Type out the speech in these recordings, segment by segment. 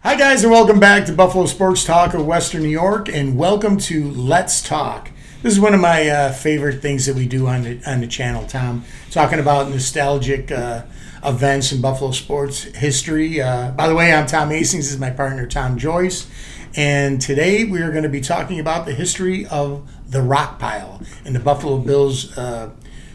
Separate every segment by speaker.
Speaker 1: Hi guys, and welcome back to Buffalo Sports Talk of Western New York, and welcome to Let's Talk. This is one of my favorite things that we do on the channel, Tom. Talking about nostalgic events in Buffalo sports history. By the way, I'm Tom Hastings. This is my partner, Tom Joyce. And today we are going to be talking about the history of the Rockpile and the Buffalo Bills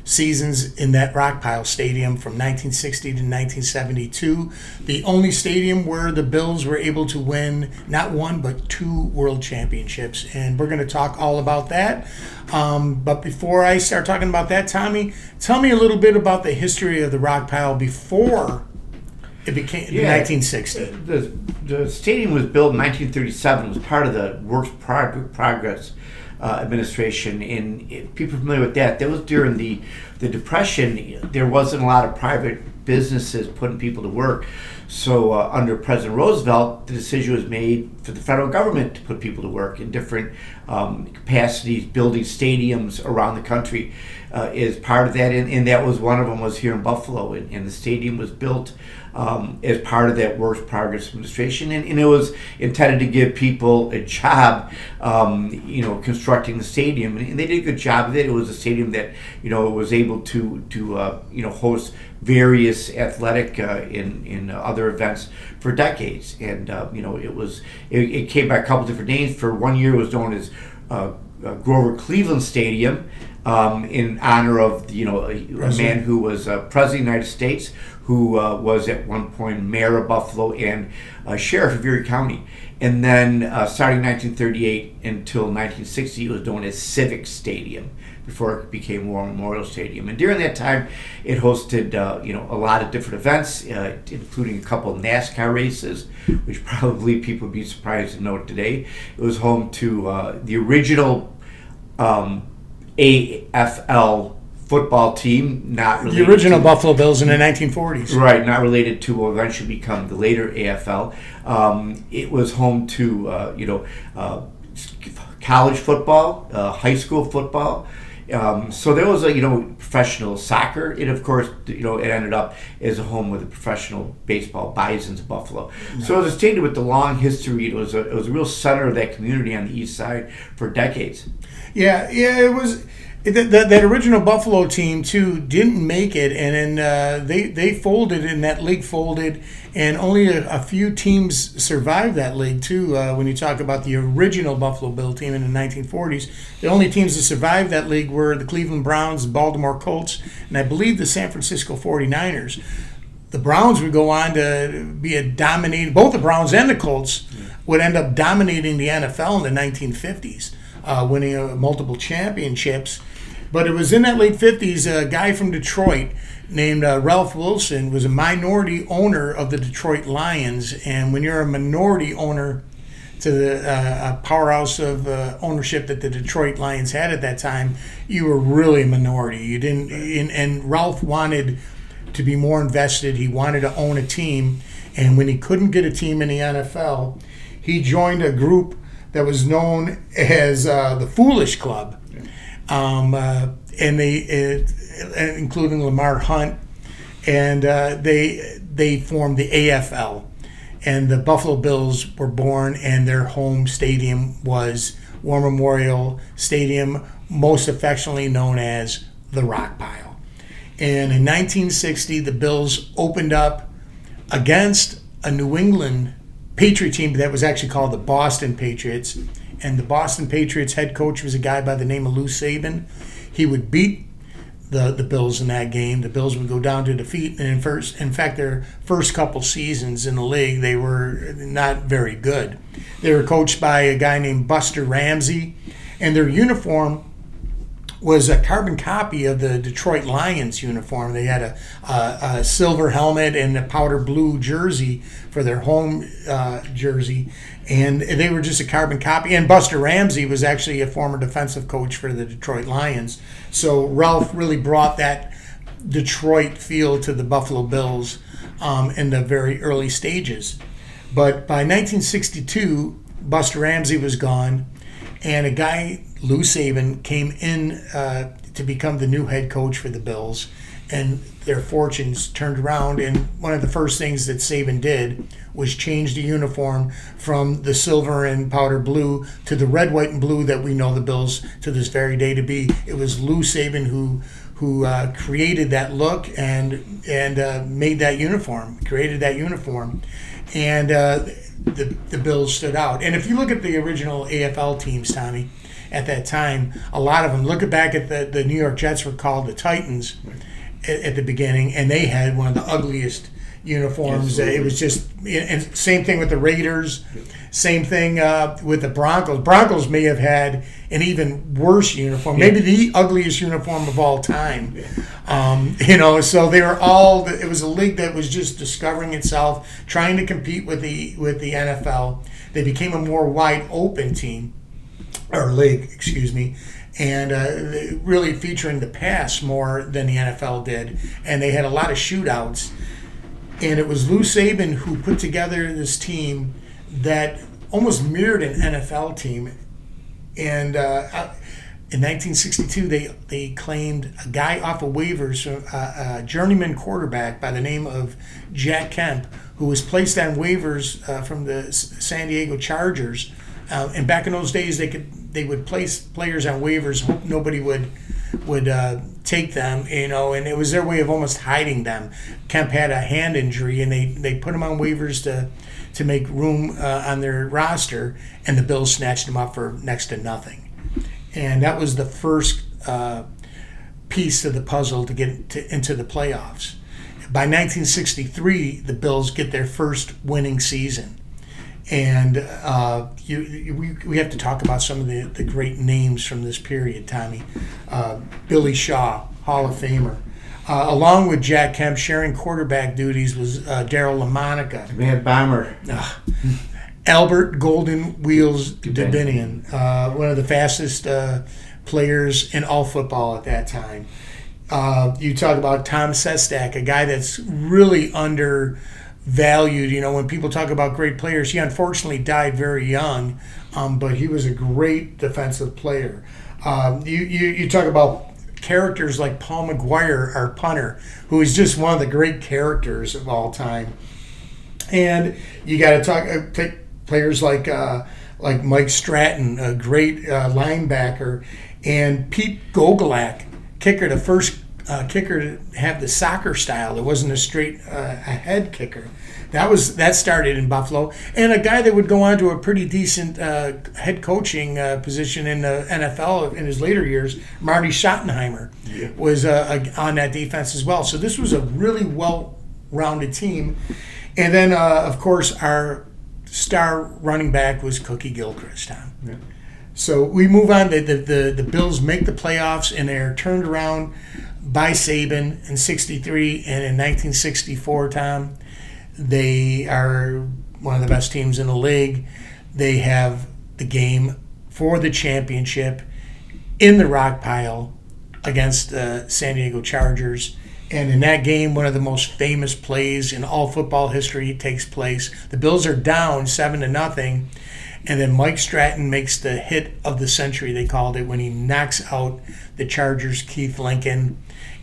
Speaker 1: seasons in that Rockpile Stadium from 1960 to 1972. The only stadium where the Bills were able to win not one but two world championships. And we're going to talk all about that. But before I start talking about that, Tommy, tell me a little bit about the history of the Rockpile before it became 1960.
Speaker 2: The stadium was built in 1937. It was part of the Works Progress administration, and people familiar with that. That was during the Depression. There wasn't a lot of private businesses putting people to work, so under President Roosevelt, the decision was made for the federal government to put people to work in different capacities, building stadiums around the country is part of that, and that was one of them was here in Buffalo, and the stadium was built as part of that Works Progress administration, and it was intended to give people a job, constructing the stadium, and they did a good job of it. It was a stadium that was able to host various athletic in other events for decades, and it came by a couple different names. For 1 year, it was known as Grover Cleveland Stadium, in honor of a man who was president of the United States, who was at one point mayor of Buffalo and sheriff of Erie County. And then starting 1938 until 1960, it was known as Civic Stadium before it became War Memorial Stadium. And during that time, it hosted a lot of different events, including a couple of NASCAR races, which probably people would be surprised to know today. It was home to the original AFL football team, not related
Speaker 1: the original Buffalo Bills in the 1940s.
Speaker 2: Right, not related to what will eventually become the later AFL. It was home to college football, high school football. So there was professional soccer, and of course it ended up as a home with a professional baseball, Bisons of Buffalo. Nice. So it was a stadium with a long history. It was a real center of that community on the east side for decades.
Speaker 1: Yeah, it was. That original Buffalo team too didn't make it, and then they folded, and that league folded, and only a few teams survived that league too. When you talk about the original Buffalo Bill team in the 1940s, the only teams that survived that league were the Cleveland Browns, the Baltimore Colts, and I believe the San Francisco 49ers. The Browns would go on to be a dominating. Both the Browns and the Colts would end up dominating the NFL in the 1950s. Winning multiple championships. But it was in that late 50s, a guy from Detroit named Ralph Wilson was a minority owner of the Detroit Lions. And when you're a minority owner to the powerhouse of ownership that the Detroit Lions had at that time, you were really a minority. You didn't, and Ralph wanted to be more invested. He wanted to own a team. And when he couldn't get a team in the NFL, he joined a group that was known as the Foolish Club, and they, including Lamar Hunt, and they formed the AFL, and the Buffalo Bills were born, and their home stadium was War Memorial Stadium, most affectionately known as the Rockpile. And in 1960, the Bills opened up against a New England Patriot team that was actually called the Boston Patriots, and the Boston Patriots head coach was a guy by the name of Lou Saban. He would beat the Bills in that game. The Bills would go down to defeat, and in fact, their first couple seasons in the league, they were not very good. They were coached by a guy named Buster Ramsey, and their uniform was a carbon copy of the Detroit Lions uniform. They had a silver helmet and a powder blue jersey for their home jersey, and they were just a carbon copy. And Buster Ramsey was actually a former defensive coach for the Detroit Lions. So Ralph really brought that Detroit feel to the Buffalo Bills in the very early stages. But by 1962, Buster Ramsey was gone, and a guy, Lou Saban, came in to become the new head coach for the Bills. and their fortunes turned around. And one of the first things that Saban did was change the uniform from the silver and powder blue to the red, white, and blue that we know the Bills to this very day to be. It was Lou Saban who created that look and made that uniform, created that uniform, and the Bills stood out. And if you look at the original AFL teams, Tommy, at that time, a lot of them, look back at the New York Jets were called the Titans at the beginning, and they had one of the ugliest uniforms. It was just, and same thing with the Raiders, same thing with the Broncos. Broncos may have had an even worse uniform, maybe the ugliest uniform of all time. So they were all. It was a league that was just discovering itself, trying to compete with the NFL. They became a more wide open team, or league, excuse me, and really featuring the pass more than the NFL did. And they had a lot of shootouts. And it was Lou Saban who put together this team that almost mirrored an NFL team. And in 1962, they claimed a guy off of waivers, a journeyman quarterback by the name of Jack Kemp, who was placed on waivers from the San Diego Chargers. And back in those days, they would place players on waivers, hope nobody would take them, and it was their way of almost hiding them. Kemp had a hand injury, and they put him on waivers to make room on their roster, and the Bills snatched him up for next to nothing. And that was the first piece of the puzzle to get into the playoffs. By 1963, the Bills get their first winning season. And we have to talk about some of the great names from this period, Tommy. Billy Shaw, Hall of Famer. Along with Jack Kemp, sharing quarterback duties was Darryl LaMonica.
Speaker 2: Mad Bomber.
Speaker 1: Albert Golden Wheels Dubinian, one of the fastest players in all football at that time. You talk about Tom Sestak, a guy that's really undervalued. When people talk about great players, he unfortunately died very young, but he was a great defensive player. You talk about characters like Paul McGuire, our punter, who is just one of the great characters of all time. And you got to take players like Mike Stratton, a great linebacker, and Pete Gogolak, kicker, the first kicker to have the soccer style. It wasn't a straight ahead kicker. That started in Buffalo, and a guy that would go on to a pretty decent head coaching position in the NFL in his later years, Marty Schottenheimer, was on that defense as well. So this was a really well-rounded team. And then, of course, our star running back was Cookie Gilchrist, Tom. Yeah. So we move on. The Bills make the playoffs, and they're turned around by Saban in 63, and in 1964, Tom, they are one of the best teams in the league. They have the game for the championship in the Rockpile against the San Diego Chargers. And in that game, one of the most famous plays in all football history takes place. The Bills are down 7-0, and then Mike Stratton makes the hit of the century, they called it, when he knocks out the Chargers' Keith Lincoln.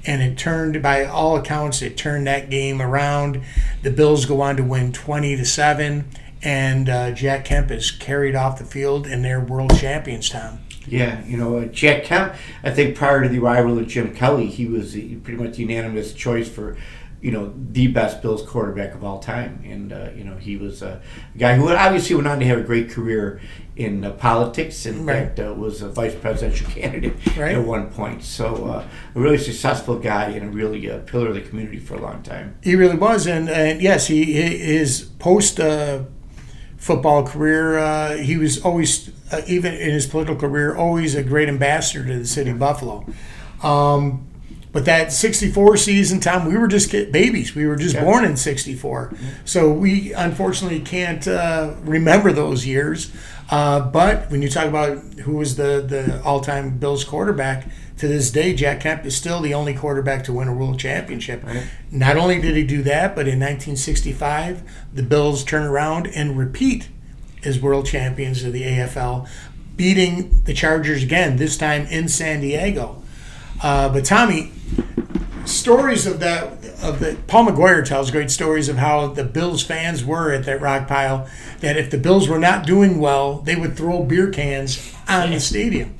Speaker 1: And it turned, by all accounts, it turned that game around. The Bills go on to win 20-7, and Jack Kemp is carried off the field, and they're world champions, Tom.
Speaker 2: Yeah, Jack Kemp, I think prior to the arrival of Jim Kelly, he was pretty much unanimous choice for, the best Bills quarterback of all time. And, he was a guy who obviously went on to have a great career in politics. In fact, was a vice presidential candidate at one point. So a really successful guy and a really pillar of the community for a long time.
Speaker 1: He really was. And yes, his post football career, he was always, even in his political career, always a great ambassador to the city of Buffalo. But that 64 season, Tom, we were just babies. We were just born in 64. So we unfortunately can't remember those years. But when you talk about who was the all-time Bills quarterback, to this day, Jack Kemp is still the only quarterback to win a world championship. Right. Not only did he do that, but in 1965, the Bills turn around and repeat as world champions of the AFL, beating the Chargers again, this time in San Diego. But Tommy, stories of that Paul McGuire tells great stories of how the Bills fans were at that Rockpile. That if the Bills were not doing well, they would throw beer cans on the stadium,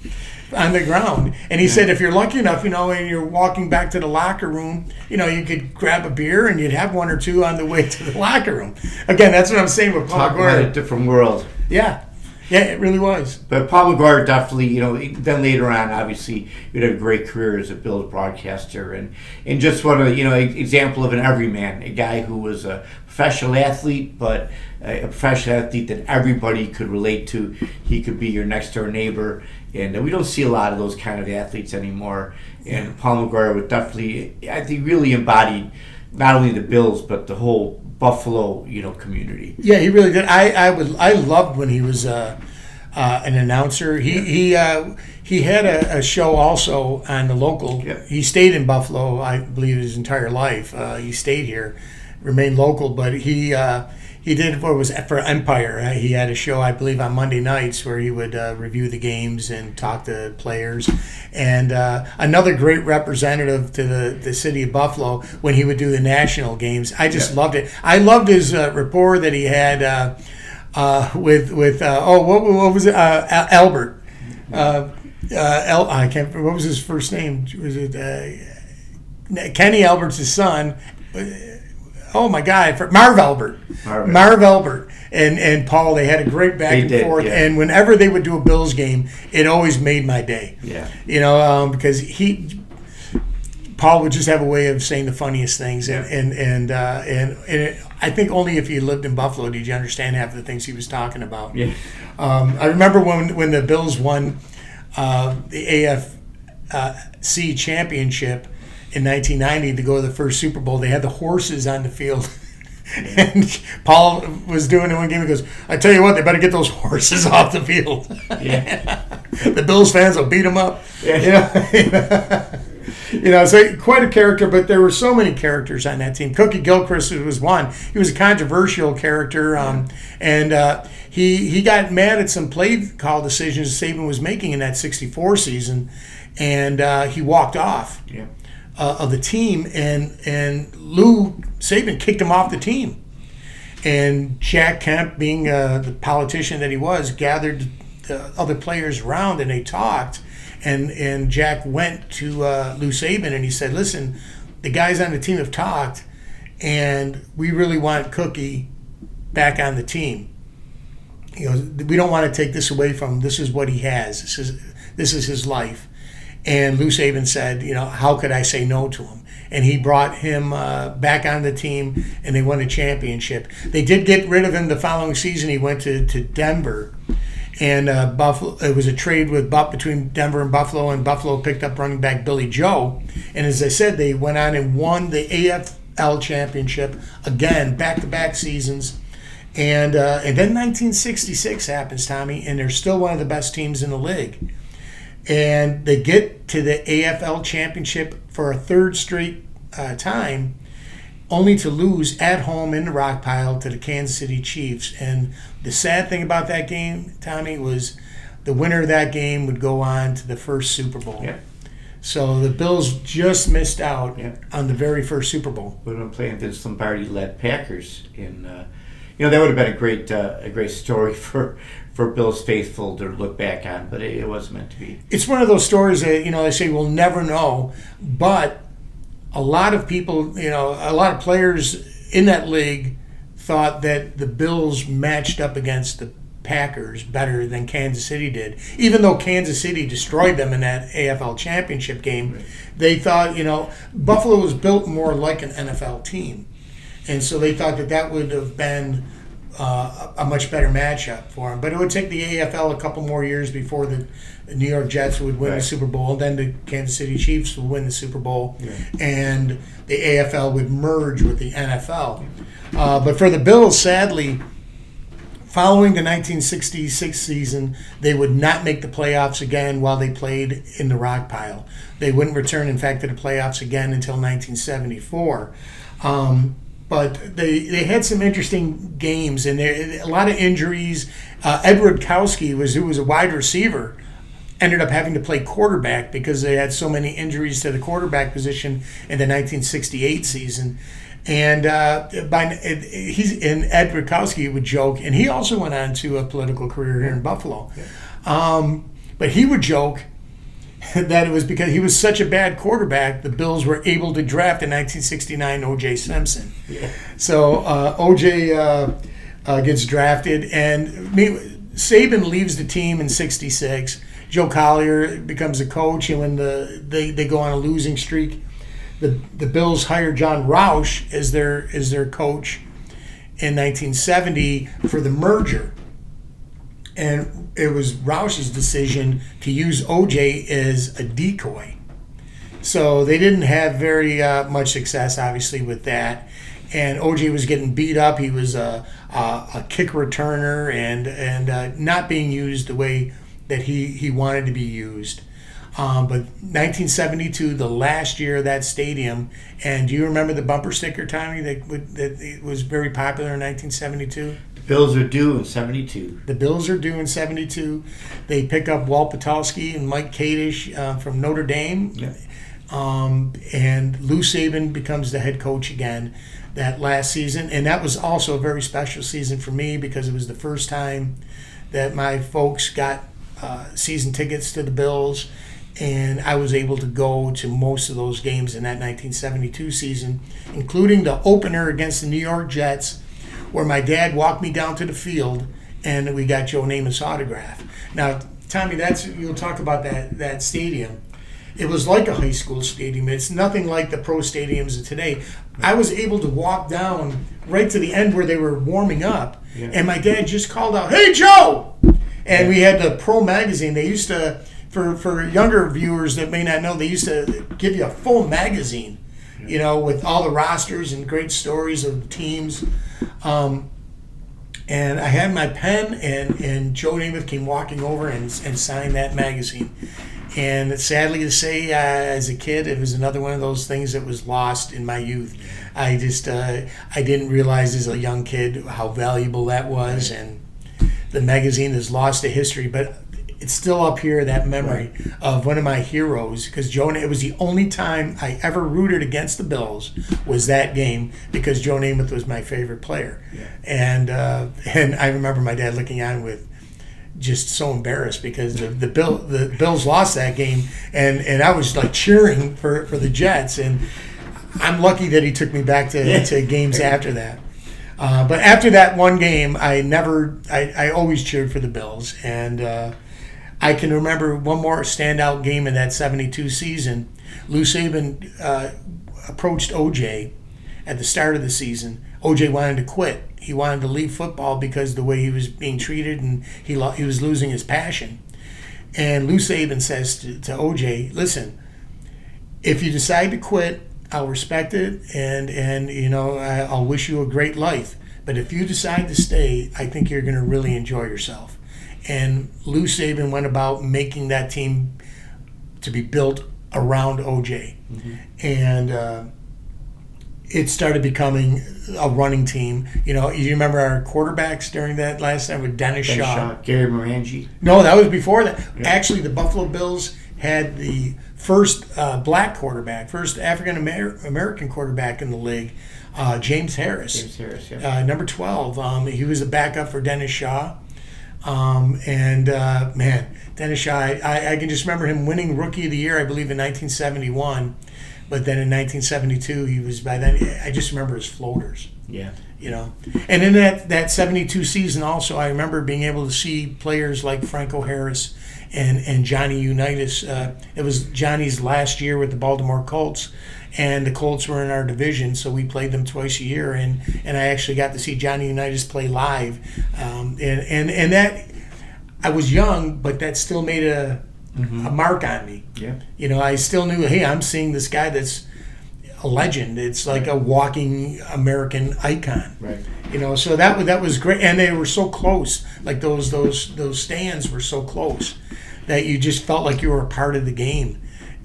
Speaker 1: on the ground. And he said if you're lucky enough, and you're walking back to the locker room, you could grab a beer and you'd have one or two on the way to the locker room. Again, that's what I'm saying with Paul
Speaker 2: Talk
Speaker 1: McGuire.
Speaker 2: about a different world.
Speaker 1: Yeah, it really was.
Speaker 2: But Paul McGuire definitely, then later on, obviously, you had a great career as a Bills broadcaster, and just one of example of an everyman, a guy who was a professional athlete, but a professional athlete that everybody could relate to. He could be your next door neighbor, and we don't see a lot of those kind of athletes anymore. And Paul McGuire would definitely, I think, really embodied not only the Bills but the whole Buffalo, community.
Speaker 1: Yeah, he really did. I loved when he was an announcer. He had a show also on the local.
Speaker 2: Yeah.
Speaker 1: He stayed in Buffalo, I believe, his entire life. He stayed here, remained local, but he did what was for Empire. He had a show, I believe, on Monday nights where he would review the games and talk to players. And another great representative to the city of Buffalo when he would do the national games. I just loved it. I loved his rapport that he had with what was it? Albert. I can't. What was his first name? Was it Kenny Albert's his son? Oh my God, Marv Albert. Marv Albert and Paul, they had a great back and forth.
Speaker 2: Yeah.
Speaker 1: And whenever they would do a Bills game, it always made my day.
Speaker 2: Yeah.
Speaker 1: Because Paul would just have a way of saying the funniest things, and I think only if you lived in Buffalo did you understand half of the things he was talking about.
Speaker 2: Yeah.
Speaker 1: I remember when the Bills won the AFC championship in 1990 to go to the first Super Bowl. They had the horses on the field. And Paul was doing it one game. He goes, I tell you what, they better get those horses off the field.
Speaker 2: Yeah.
Speaker 1: The Bills fans will beat them up.
Speaker 2: Yeah.
Speaker 1: So quite a character, but there were so many characters on that team. Cookie Gilchrist was one. He was a controversial character, and he got mad at some play call decisions Saban was making in that 64 season, and he walked off.
Speaker 2: Yeah.
Speaker 1: Of the team, and Lou Saban kicked him off the team. And Jack Kemp, being the politician that he was, gathered the other players around and they talked. And Jack went to Lou Saban and he said, listen, the guys on the team have talked and we really want Cookie back on the team. We don't want to take this away from him. This is what he has. This is his life. And Lou Saban said, how could I say no to him? And he brought him back on the team, and they won a championship. They did get rid of him the following season. He went to Denver, and Buffalo. It was a trade between Denver and Buffalo picked up running back Billy Joe. And as I said, they went on and won the AFL championship again, back-to-back seasons. And then 1966 happens, Tommy, and they're still one of the best teams in the league. And they get to the AFL championship for a third straight time, only to lose at home in the Rockpile to the Kansas City Chiefs. And the sad thing about that game, Tommy, was the winner of that game would go on to the first Super Bowl.
Speaker 2: Yeah.
Speaker 1: So the Bills just missed out on the very first Super Bowl.
Speaker 2: Would have been playing against Lombardi-led Packers, and that would have been a great story for Bills faithful to look back on, but it wasn't meant to be.
Speaker 1: It's one of those stories that they say we'll never know, but a lot of people, a lot of players in that league thought that the Bills matched up against the Packers better than Kansas City did. Even though Kansas City destroyed them in that AFL championship game, right. They thought, Buffalo was built more like an NFL team. And so they thought that would have been a much better matchup for them. But it would take the AFL a couple more years before the New York Jets would win the Super Bowl, and then the Kansas City Chiefs would win the Super Bowl, and the AFL would merge with the NFL. But for the Bills, sadly, following the 1966 season, they would not make the playoffs again while they played in the Rockpile. They wouldn't return, in fact, to the playoffs again until 1974. But they had some interesting games, and a lot of injuries. Ed Rutkowski who was a wide receiver ended up having to play quarterback because they had so many injuries to the quarterback position in the 1968 season. And Ed Rukowski would joke, and he also went on to a political career here in Buffalo. But he would joke that it was because he was such a bad quarterback, the Bills were able to draft in 1969 O.J. Simpson. Yeah. So O.J. Gets drafted, and Saban leaves the team in '66. Joe Collier becomes a coach, and when they go on a losing streak, the Bills hire John Roush as their coach in 1970 for the merger. And it was Roush's decision to use OJ as a decoy. So they didn't have very much success, obviously, with that. And OJ was getting beat up. He was a kick returner and not being used the way that he wanted to be used. But 1972, the last year of that stadium, and do you remember the bumper sticker, Tommy, that was very popular in 1972?
Speaker 2: Bills are due in 72.
Speaker 1: The Bills are due in 72. They pick up Walt Patulski and Mike Kadish from Notre Dame.
Speaker 2: Yeah.
Speaker 1: And Lou Saban becomes the head coach again that last season. And that was also a very special season for me because it was the first time that my folks got season tickets to the Bills. And I was able to go to most of those games in that 1972 season, including the opener against the New York Jets, where my dad walked me down to the field and we got Joe Namath's autograph. Now, Tommy, you'll talk about that stadium. It was like a high school stadium. It's nothing like the pro stadiums of today. I was able to walk down right to the end where they were warming up, and my dad just called out, "Hey, Joe!" And we had the Pro magazine. They used to, for younger viewers that may not know, they used to give you a full magazine, with all the rosters and great stories of teams. And I had my pen, and Joe Namath came walking over and signed that magazine. And sadly to say, as a kid, it was another one of those things that was lost in my youth. I just I didn't realize as a young kid how valuable that was, and the magazine is lost to history, but it's still up here, that memory of one of my heroes, because it was the only time I ever rooted against the Bills was that game, because Joe Namath was my favorite player. And I remember my dad looking on with just so embarrassed because the Bills lost that game, and I was like cheering for the Jets, and I'm lucky that he took me back to games after that. But after that one game, I always cheered for the Bills, and I can remember one more standout game in that 72 season. Lou Saban approached OJ at the start of the season. OJ wanted to quit. He wanted to leave football because of the way he was being treated, and he was losing his passion. And Lou Saban says to OJ, "Listen, if you decide to quit, I'll respect it, and I'll wish you a great life. But if you decide to stay, I think you're going to really enjoy yourself." And Lou Saban went about making that team to be built around OJ. Mm-hmm. And it started becoming a running team. You remember our quarterbacks during that last time with Dennis Shaw.
Speaker 2: Gary Morangi.
Speaker 1: No, that was before that. Yeah. Actually, the Buffalo Bills had the first black quarterback, first African-American quarterback in the league, James Harris.
Speaker 2: James Harris, yeah.
Speaker 1: Number 12. He was a backup for Dennis Shaw. Dennis Shaw, I can just remember him winning Rookie of the Year, I believe, in 1971. But then in 1972, he was, by then, I just remember his floaters.
Speaker 2: Yeah.
Speaker 1: And in that 72 season also, I remember being able to see players like Franco Harris and Johnny Unitas. It was Johnny's last year with the Baltimore Colts, and the Colts were in our division, so we played them twice a year, and I actually got to see Johnny Unitas play live. And that, I was young, but that still made a mark on me.
Speaker 2: Yeah.
Speaker 1: I still knew, hey, I'm seeing this guy that's a legend. It's like a walking American icon.
Speaker 2: Right.
Speaker 1: So that was great, and they were so close. Like those stands were so close that you just felt like you were a part of the game,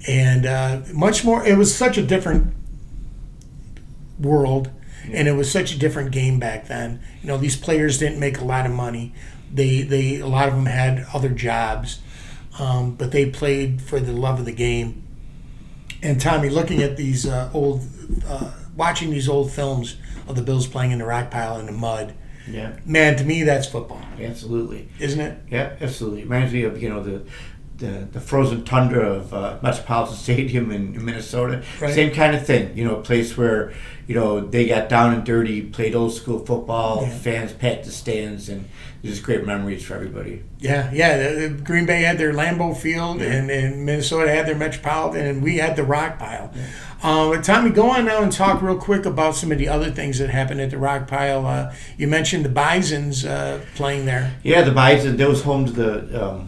Speaker 1: and much more. It was such a different world, and it was such a different game back then. These players didn't make a lot of money. A lot of them had other jobs. but they played for the love of the game. And Tommy, looking at these watching these old films of the Bills playing in the rock pile in the mud,
Speaker 2: Yeah,
Speaker 1: man, to me that's football,
Speaker 2: absolutely.
Speaker 1: isn't it?
Speaker 2: Yeah, absolutely. Reminds me of the frozen tundra of Metropolitan Stadium in Minnesota.
Speaker 1: Right.
Speaker 2: Same kind of thing. A place where they got down and dirty, played old school football,
Speaker 1: Yeah.
Speaker 2: fans packed the stands, and just great memories for everybody.
Speaker 1: Yeah. Green Bay had their Lambeau Field, and Minnesota had their Metropolitan, and we had the rock pile. Tommy, go on now and talk real quick about some of the other things that happened at the rock pile. You mentioned the Bisons playing there.
Speaker 2: Yeah, the Bison. That was home to the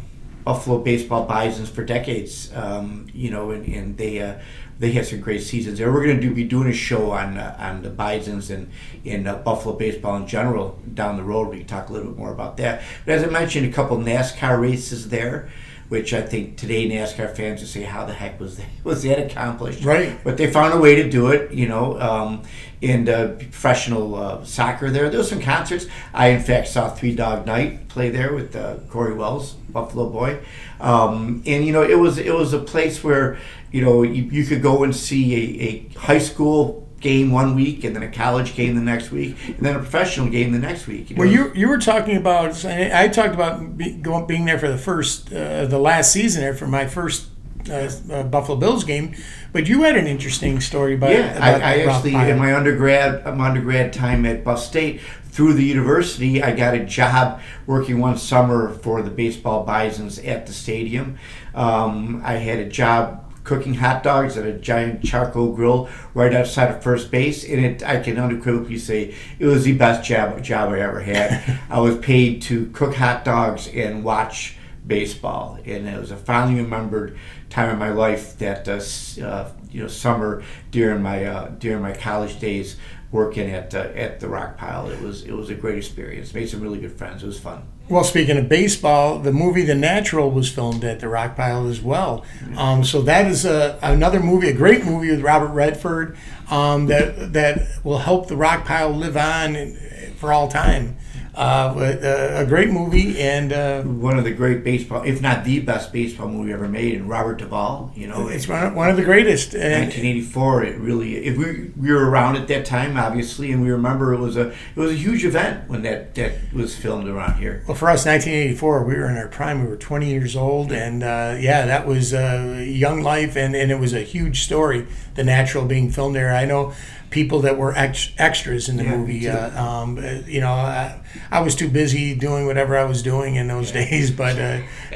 Speaker 2: Buffalo baseball Bisons for decades. And they had some great seasons there. We're going to be doing a show on the Bisons and in Buffalo baseball in general down the road. We can talk a little bit more about that. But as I mentioned, a couple NASCAR races there, which I think today NASCAR fans would say, how the heck was that accomplished?
Speaker 1: Right.
Speaker 2: But they found a way to do it, in professional soccer there. There was some concerts. I, in fact, saw Three Dog Night play there with Corey Wells, Buffalo boy. It was a place where, you could go and see a high school game one week, and then a college game the next week, and then a professional game the next week.
Speaker 1: Well, you were talking about. I talked about being there for the last season there for my first Buffalo Bills game, but you had an interesting story about.
Speaker 2: Yeah, I actually
Speaker 1: Rockpile.
Speaker 2: in my undergrad time at Buff State, through the university, I got a job working one summer for the baseball Bisons at the stadium. I had a job cooking hot dogs at a giant charcoal grill right outside of first base, and I can unequivocally say it was the best job I ever had. I was paid to cook hot dogs and watch baseball, and it was a fondly remembered time in my life that summer during my college days working at the Rockpile. It was a great experience. Made some really good friends. It was fun.
Speaker 1: Well, speaking of baseball, the movie The Natural was filmed at the Rockpile as well. So that is another movie, a great movie with Robert Redford, that will help the Rockpile live on for all time. A great movie, and
Speaker 2: one of the great baseball, if not the best baseball movie ever made, and Robert Duvall.
Speaker 1: It's one of the greatest.
Speaker 2: 1984. We were around at that time, obviously, and we remember it was a huge event when that was filmed around here.
Speaker 1: Well, for us, 1984, we were in our prime. We were 20 years old, and that was young life, and it was a huge story. The Natural being filmed there. I know people that were extras in the movie. I was too busy doing whatever I was doing in those days, but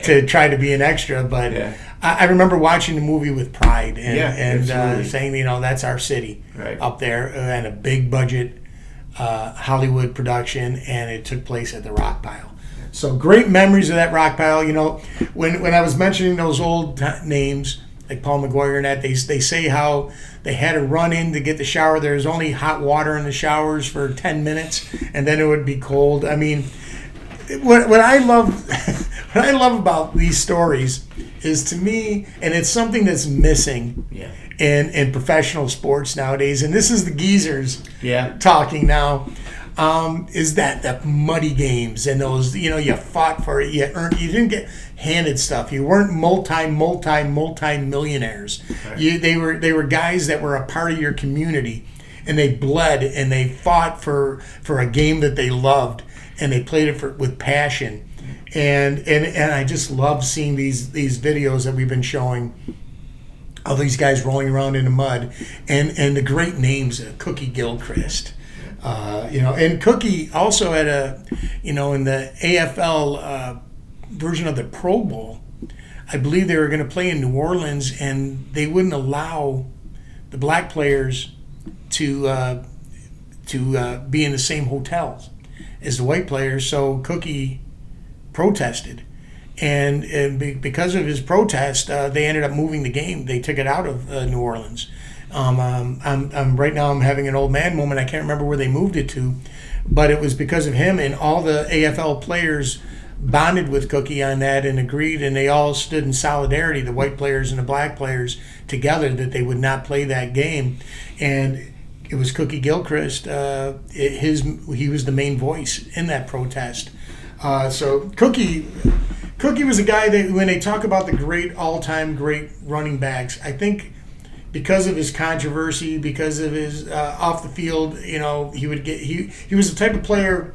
Speaker 1: to try to be an extra. But I remember watching the movie with pride and saying, that's our city up there, and a big budget Hollywood production, and it took place at the Rockpile. So great memories of that Rockpile. When I was mentioning those old names, like Paul McGuire and that, they say how they had to run in to get the shower. There was only hot water in the showers for 10 minutes, and then it would be cold. I mean, what I love about these stories is, to me, and it's something that's missing in professional sports nowadays, and this is the geezers talking now, is that the muddy games and those, you fought for it, you didn't get handed stuff. You weren't multi-millionaires.
Speaker 2: Right.
Speaker 1: They were guys that were a part of your community, and they bled and they fought for a game that they loved, and they played it with passion. And I just love seeing these videos that we've been showing of these guys rolling around in the mud, and the great names, Cookie Gilchrist. And Cookie also had in the AFL version of the Pro Bowl, I believe they were going to play in New Orleans, and they wouldn't allow the black players to be in the same hotels as the white players. So Cookie protested, and because of his protest, they ended up moving the game. They took it out of New Orleans. I'm right now I'm having an old man moment. I can't remember where they moved it to, but it was because of him, and all the AFL players bonded with Cookie on that and agreed, and they all stood in solidarity, the white players and the black players together, that they would not play that game. And it was Cookie Gilchrist. He was the main voice in that protest. So Cookie Cookie was a guy that when they talk about the great all-time great running backs, I think because of his controversy, because of his off the field, he was the type of player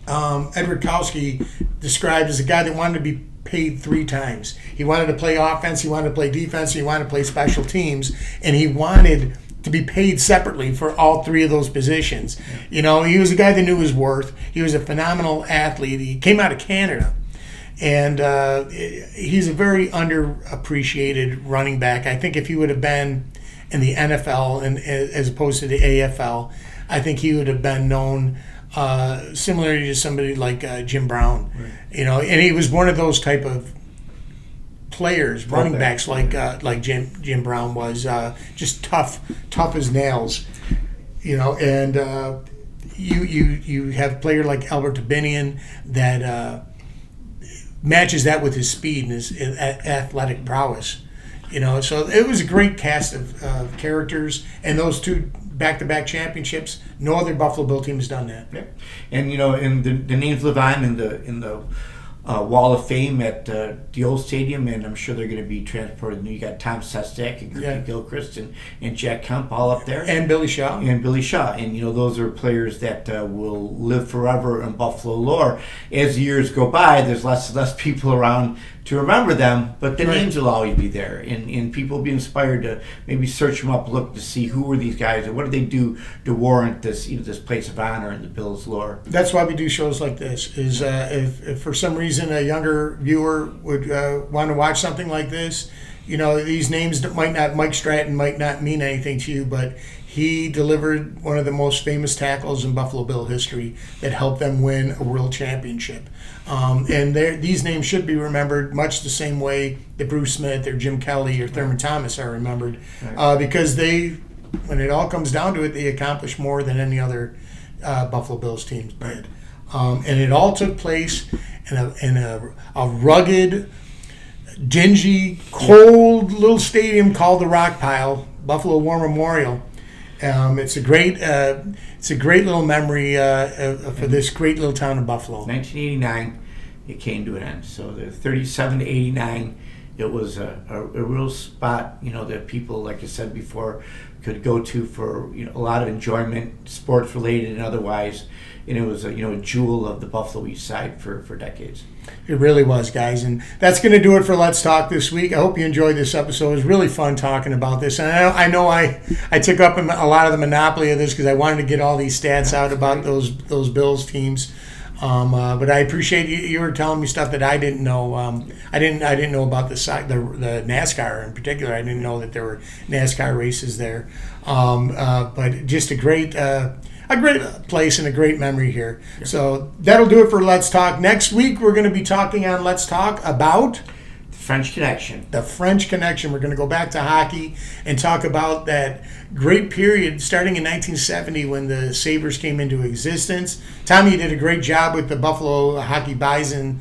Speaker 1: Edward Kowski described as a guy that wanted to be paid 3 times. He wanted to play offense, he wanted to play defense, he wanted to play special teams, and he wanted to be paid separately for all 3 of those positions. He was a guy that knew his worth. He was a phenomenal athlete. He came out of Canada. And he's a very underappreciated running back. I think if he would have been in the NFL and as opposed to the AFL, I think he would have been known similarly to somebody like Jim Brown. Right. And he was one of those type of players, running backs like Jim Brown was, just tough as nails. And you have a player like Albert Tabinian that matches that with his speed and his athletic prowess. So it was a great cast of characters, and those 2 back-to-back championships. No other Buffalo Bill team has done that.
Speaker 2: Yeah. And and the names live on in the Wall of Fame at the old stadium, and I'm sure they're going to be transported. You got Tom Sestak and Griffey Gilchrist and Jack Kemp all up there,
Speaker 1: and Billy Shaw,
Speaker 2: and those are players that will live forever in Buffalo lore. As the years go by, there's less and less people around to remember them, but the names will always be there, and people will be inspired to maybe search them up, look to see who were these guys and what did they do to warrant this this place of honor in the Bills lore.
Speaker 1: That's why we do shows like this. Is if for some reason a younger viewer would want to watch something like this, these names Mike Stratton might not mean anything to you, but he delivered one of the most famous tackles in Buffalo Bill history that helped them win a world championship. And these names should be remembered much the same way that Bruce Smith or Jim Kelly or Thurman Thomas are remembered, because when it all comes down to it, they accomplished more than any other Buffalo Bills team did. And it all took place in a rugged, dingy, cold little stadium called the Rockpile, Buffalo War Memorial. It's a great little memory for this great little town of Buffalo.
Speaker 2: 1989, it came to an end. So the 37 to 89, it was a real spot, that people, like I said before, could go to for a lot of enjoyment, sports related and otherwise. And it was a jewel of the Buffalo East Side for decades.
Speaker 1: It really was, guys. And that's going to do it for Let's Talk this week. I hope you enjoyed this episode. It was really fun talking about this. And I know I took up a lot of the monopoly of this because I wanted to get all these stats out about those Bills teams. But I appreciate you were telling me stuff that I didn't know. I didn't know about the NASCAR in particular. I didn't know that there were NASCAR races there. But just a great place and a great memory here. Yeah. So that'll do it for Let's Talk. Next week we're going to be talking on Let's Talk about
Speaker 2: the French Connection.
Speaker 1: The French Connection. We're going to go back to hockey and talk about that great period starting in 1970 when the Sabres came into existence. Tommy, you did a great job with the Buffalo Hockey Bison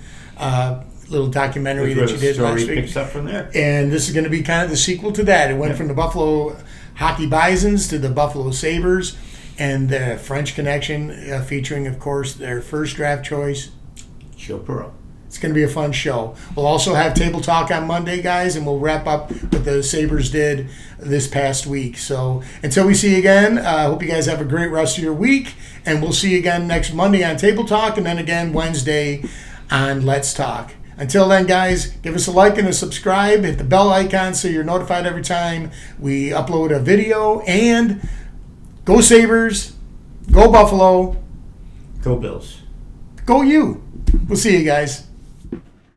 Speaker 1: little documentary that you did last week.
Speaker 2: Picks up from there.
Speaker 1: And this is going to be kind of the sequel to that. It went from the Buffalo Hockey Bisons to the Buffalo Sabres. And the French Connection, featuring, of course, their first draft choice,
Speaker 2: Joe Perreault.
Speaker 1: It's going to be a fun show. We'll also have Table Talk on Monday, guys, and we'll wrap up what the Sabres did this past week. So until we see you again, I hope you guys have a great rest of your week, and we'll see you again next Monday on Table Talk, and then again Wednesday on Let's Talk. Until then, guys, give us a like and a subscribe. Hit the bell icon so you're notified every time we upload a video, and go Sabres, go Buffalo,
Speaker 2: go Bills,
Speaker 1: go you. We'll see you guys.